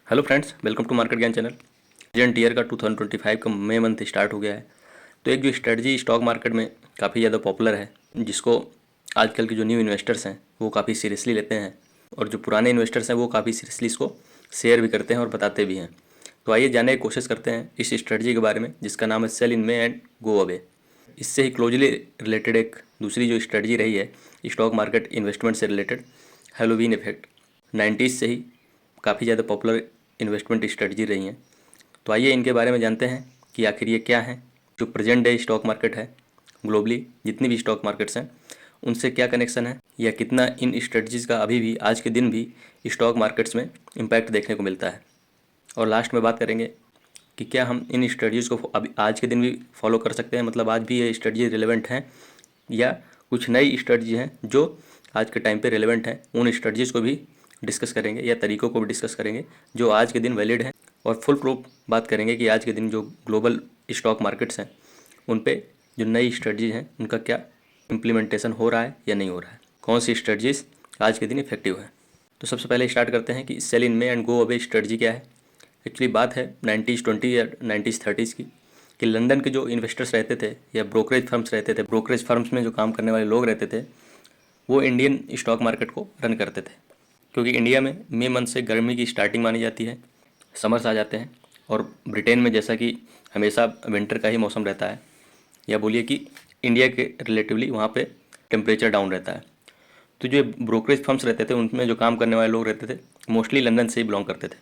Hello friends, welcome to market Gyan channel. Present year का 2025 का मई month start हो गया है। तो एक जो स्ट्रेटजी स्टॉक मार्केट में काफ़ी ज़्यादा पॉपुलर है, जिसको आजकल के जो न्यू इन्वेस्टर्स हैं वो काफ़ी सीरियसली लेते हैं, और जो पुराने इन्वेस्टर्स हैं वो काफ़ी सीरियसली इसको शेयर भी करते हैं और बताते भी हैं। तो आइए जानने की कोशिश करते हैं इस स्ट्रेटजी के बारे में, जिसका नाम है sell in May and go away. इससे ही क्लोजली रिलेटेड एक दूसरी जो स्ट्रेटजी रही है स्टॉक मार्केट इन्वेस्टमेंट से रिलेटेड, हैलोवीन इफेक्ट, 90s से ही काफ़ी ज़्यादा पॉपुलर इन्वेस्टमेंट स्ट्रेटजी रही हैं। तो आइए इनके बारे में जानते हैं कि आखिर ये क्या है। जो प्रेजेंट डे स्टॉक मार्केट है, ग्लोबली जितनी भी स्टॉक मार्केट्स हैं उनसे क्या कनेक्शन है, या कितना इन स्ट्रेटजीज़ का अभी भी आज के दिन भी स्टॉक मार्केट्स में इम्पैक्ट देखने को मिलता है। और लास्ट में बात करेंगे कि क्या हम इन स्ट्रेटजीज़ को अभी आज के दिन भी फॉलो कर सकते हैं, मतलब आज भी ये स्ट्रेटजी रिलेवेंट हैं, या कुछ नई स्ट्रेटजी हैं जो आज के टाइम पे रिलेवेंट हैं। उन स्ट्रेटजीज़ को भी डिस्कस करेंगे या तरीक़ों को भी डिस्कस करेंगे जो आज के दिन वैलिड हैं, और फुल प्रूफ बात करेंगे कि आज के दिन जो ग्लोबल स्टॉक मार्केट्स हैं उन पे जो नई स्ट्रेटजीज हैं उनका क्या इम्प्लीमेंटेशन हो रहा है या नहीं हो रहा है, कौन सी स्ट्रेटजीज आज के दिन इफेक्टिव है। तो सबसे पहले स्टार्ट करते हैं कि sell in May and go away strategy क्या है। एक्चुअली बात है 90s 20 या 90s 30s की, कि लंदन के जो इन्वेस्टर्स रहते थे या ब्रोकरेज फर्म्स रहते थे, ब्रोकरेज फर्म्स में जो काम करने वाले लोग रहते थे, वो इंडियन स्टॉक मार्केट को रन करते थे। क्योंकि इंडिया में मई मंथ से गर्मी की स्टार्टिंग मानी जाती है, समर्स आ जाते हैं, और ब्रिटेन में जैसा कि हमेशा विंटर का ही मौसम रहता है, या बोलिए कि इंडिया के रिलेटिवली वहाँ पे टेम्परेचर डाउन रहता है। तो जो ब्रोकरेज फर्म्स रहते थे उनमें जो काम करने वाले लोग रहते थे मोस्टली लंदन से ही बिलोंग करते थे।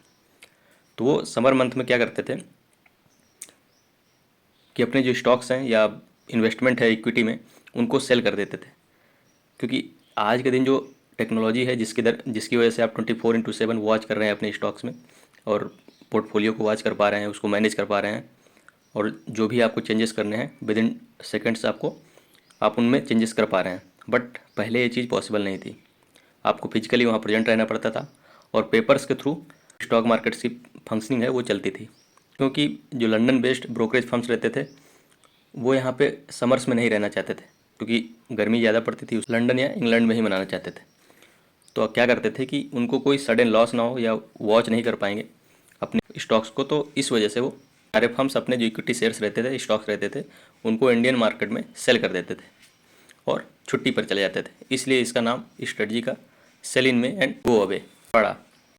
तो वो समर मंथ में क्या करते थे कि अपने जो स्टॉक्स हैं या इन्वेस्टमेंट है इक्विटी में, उनको सेल कर देते थे। क्योंकि आज के दिन जो टेक्नोलॉजी है जिसकी वजह से आप 24/7 वॉच कर रहे हैं अपने स्टॉक्स में, और पोर्टफोलियो को वॉच कर पा रहे हैं, उसको मैनेज कर पा रहे हैं, और जो भी आपको चेंजेस करने हैं विद इन सेकेंड्स आप उनमें चेंजेस कर पा रहे हैं। बट पहले ये चीज़ पॉसिबल नहीं थी, आपको फिजिकली वहाँ प्रेजेंट रहना पड़ता था, और पेपर्स के थ्रू स्टॉक मार्केट्स की फंक्शनिंग है वो चलती थी। क्योंकि जो लंदन बेस्ड ब्रोकरेज फर्म्स रहते थे वो यहाँ पे समर्स में नहीं रहना चाहते थे, क्योंकि गर्मी ज़्यादा पड़ती थी, लंदन या इंग्लैंड में ही मनाना चाहते थे। तो क्या करते थे कि उनको कोई सडन लॉस ना हो या वॉच नहीं कर पाएंगे अपने स्टॉक्स को, तो इस वजह से वो सारे फर्म्स अपने जो इक्विटी शेयर्स रहते थे, स्टॉक्स रहते थे, उनको इंडियन मार्केट में सेल कर देते थे और छुट्टी पर चले जाते थे। इसलिए इसका नाम स्ट्रेटजी का सेल इन में एंड गो अवे पड़ा।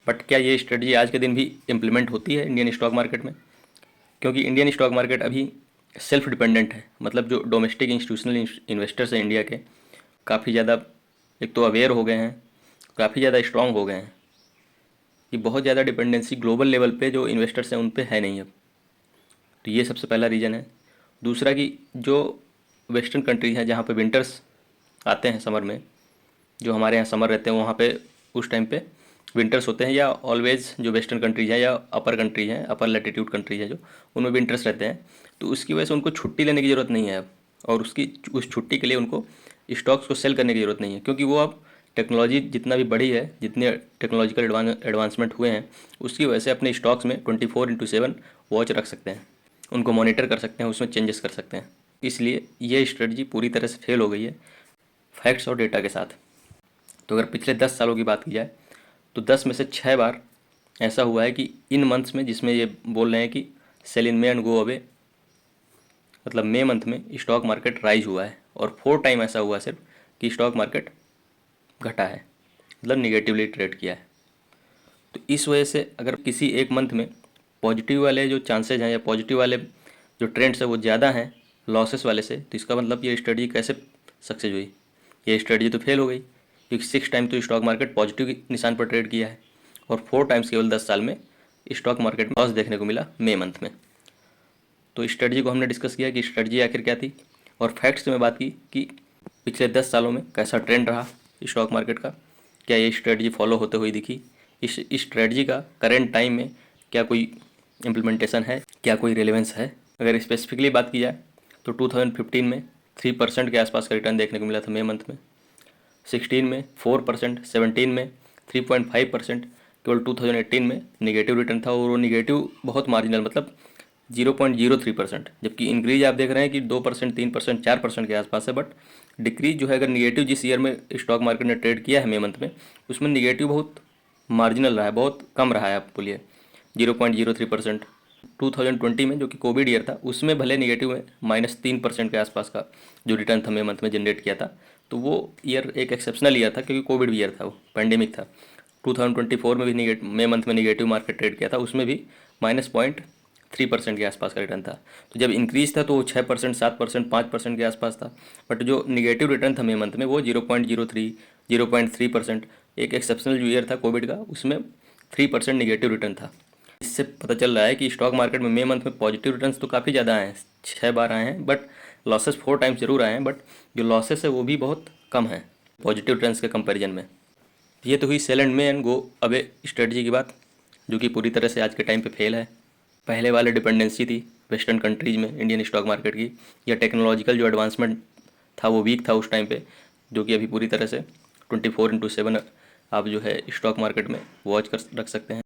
बट क्या ये स्ट्रेटजी आज के दिन भी इम्प्लीमेंट होती है इंडियन स्टॉक मार्केट में? क्योंकि इंडियन स्टॉक मार्केट अभी सेल्फ डिपेंडेंट है, मतलब जो डोमेस्टिक इंस्टीट्यूशनल इन्वेस्टर्स हैं इंडिया के, काफ़ी ज़्यादा एक तो अवेयर हो गए हैं, काफ़ी ज़्यादा स्ट्रॉन्ग हो गए हैं कि बहुत ज़्यादा डिपेंडेंसी ग्लोबल लेवल पे जो इन्वेस्टर्स हैं उन पे है नहीं अब। तो ये सबसे पहला रीज़न है। दूसरा कि जो वेस्टर्न कंट्रीज हैं जहाँ पे विंटर्स आते हैं समर में, जो हमारे यहाँ समर रहते हैं वहाँ पे उस टाइम पे विंटर्स होते हैं, या ऑलवेज जो वेस्टर्न कंट्रीज हैं या अपर कंट्रीज हैं, अपर लैटिट्यूड कंट्रीज है जो, उनमें विंटर्स रहते हैं। तो उसकी वजह से उनको छुट्टी लेने की ज़रूरत नहीं है अब, और उस छुट्टी के लिए उनको स्टॉक्स को सेल करने की ज़रूरत नहीं है, क्योंकि वो अब टेक्नोलॉजी जितना भी बढ़ी है, जितने टेक्नोलॉजिकल एडवांसमेंट हुए हैं, उसकी वजह से अपने स्टॉक्स में 24/7 वॉच रख सकते हैं, उनको मॉनिटर कर सकते हैं, उसमें चेंजेस कर सकते हैं। इसलिए ये स्ट्रेटजी पूरी तरह से फेल हो गई है फैक्ट्स और डेटा के साथ। तो अगर पिछले 10 सालों की बात की जाए तो 10 में से 6 बार ऐसा हुआ है कि इन मंथ्स में, जिसमें ये बोल रहे हैं कि sell in May and go away, मतलब मई मंथ में स्टॉक मार्केट राइज हुआ है, और 4 टाइम ऐसा हुआ सिर्फ कि स्टॉक मार्केट घटा है, मतलब निगेटिवली ट्रेड किया है। तो इस वजह से अगर किसी एक मंथ में पॉजिटिव वाले जो चांसेज हैं या पॉजिटिव वाले जो ट्रेंड्स है वो ज़्यादा हैं लॉसेस वाले से, तो इसका मतलब ये स्ट्रेटजी कैसे सक्सेस हुई? ये स्ट्रेटजी तो फेल हो गई, क्योंकि 6 टाइम तो स्टॉक मार्केट पॉजिटिव के निशान पर ट्रेड किया है, और 4 टाइम्स केवल 10 साल में स्टॉक मार्केट में लॉस देखने को मिला मई मंथ में। तो स्ट्रेटजी को हमने डिस्कस किया कि स्ट्रेटजी आखिर क्या थी, और फैक्ट्स में बात की कि पिछले 10 सालों में कैसा ट्रेंड रहा स्टॉक मार्केट का, क्या ये स्ट्रेटजी फॉलो होते हुए दिखी, इस स्ट्रेटजी का करेंट टाइम में क्या कोई इम्प्लीमेंटेशन है, क्या कोई रेलेवेंस है। अगर स्पेसिफिकली बात की जाए तो 2015 में 3% के आसपास का रिटर्न देखने को मिला था मई मंथ में, 16 में 4%, 17 में 3.5%, केवल 2018 में निगेटिव रिटर्न था, और वो निगेटिव बहुत मार्जिनल, मतलब 0.03%। जबकि इंक्रीज आप देख रहे हैं कि 2%, 3%, 4% के आसपास है, बट डिक्रीज जो है, अगर निगेटिव जिस ईयर में स्टॉक मार्केट ने ट्रेड किया है मई मंथ में, उसमें निगेटिव बहुत मार्जिनल रहा है, बहुत कम रहा है आप बोलिए। 0.03%। 2020 में जो कि कोविड ईयर था उसमें भले निगेटिव में -3% के आसपास का जो रिटर्न था मे मंथ में जनरेट किया था, तो वो ईयर एक एक्सेप्शनल ईयर था क्योंकि कोविड ईयर था, वो पैंडेमिक था। 2024 में भी मे मंथ में निगेटिव मार्केट ट्रेड किया था, उसमें भी -0.3% के आसपास का रिटर्न था। तो जब इंक्रीज था तो वो 6%, 7%, 5% के आसपास था। बट जो निगेटिव रिटर्न था मे मंथ में वो 0.03, 0.3%। एक एक्सेप्शनल जो ईयर था कोविड का उसमें 3% निगेटिव रिटर्न था। इससे पता चल रहा है कि स्टॉक मार्केट में मे मंथ में पॉजिटिव रिटर्न्स तो काफ़ी ज़्यादा आए हैं, 6 बार आए हैं, बट लॉसेस 4 टाइम्स जरूर आए हैं, बट जो लॉसेस है वो भी बहुत कम है पॉजिटिव रिटर्न्स के कंपैरिजन में। ये तो हुई sell and May and go away strategy की बात, जो कि पूरी तरह से आज के टाइम पे फेल है। पहले वाले डिपेंडेंसी थी वेस्टर्न कंट्रीज़ में इंडियन स्टॉक मार्केट की, या टेक्नोलॉजिकल जो एडवांसमेंट था वो वीक था उस टाइम पे, जो कि अभी पूरी तरह से 24/7 आप जो है स्टॉक मार्केट में वॉच कर रख सकते हैं।